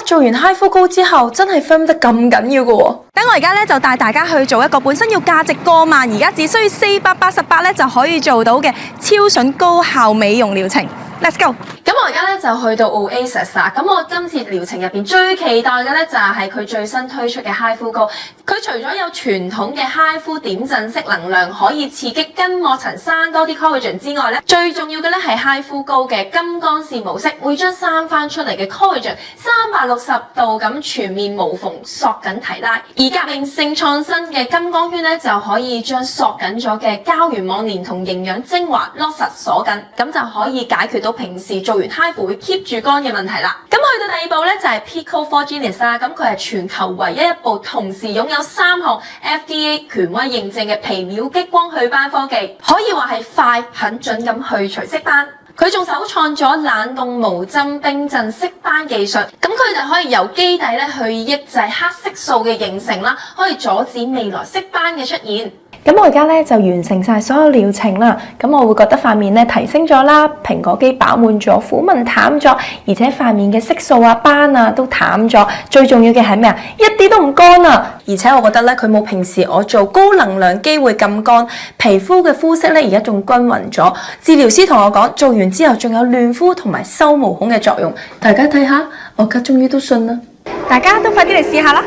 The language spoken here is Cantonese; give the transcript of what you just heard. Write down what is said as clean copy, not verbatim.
做完 HIFU 膏之後真係 firm 得咁緊要嘅喎。等我而家咧就帶大家去做一個本身要價值過萬，而家只需要488咧就可以做到嘅超筍高效美容療程。Let's go！ 咁我而家咧就去到 Oasis 啦。咁我今次療程入邊最期待嘅咧就係佢最新推出嘅 HIFU 膏。佢除咗有傳統嘅 HIFU 點陣式能量可以刺激筋膜層生多啲 collagen 之外咧，最重要嘅咧係 HIFU 膏嘅金剛線模式，會將生翻出嚟嘅 collagen 360度咁全面無縫索緊提拉。而革命性創新嘅金剛圈咧就可以將索緊咗嘅膠原網連同營養精華 lock 實鎖緊，咁就可以解決到平時做完 HIFU 會 keep 住乾嘅問題啦。咁去到第二步咧就係 Pico 4 Genius 啦，咁佢係全球唯一一部同時擁有3項 FDA 權威認證嘅皮秒激光祛斑科技，可以話係快、狠、準咁去除色斑。佢仲首創咗冷凍無針冰鎮色斑技術，咁佢就可以由基底咧去抑制黑色素嘅形成啦，可以阻止未來色斑嘅出現。咁我而家咧就完成晒所有療程啦，咁我會覺得塊面咧提升咗啦，蘋果肌飽滿咗，虎紋淡咗，而且塊面嘅色素啊、斑啊都淡咗，最重要嘅係咩啊？一啲都唔乾啊！而且我覺得咧佢冇平時我做高能量肌會咁乾，皮膚嘅膚色咧而家仲均勻咗。治療師同我講，做完之後仲有嫩膚同埋收毛孔嘅作用，大家睇下，我而家終於都信啦！大家都快啲嚟試下啦！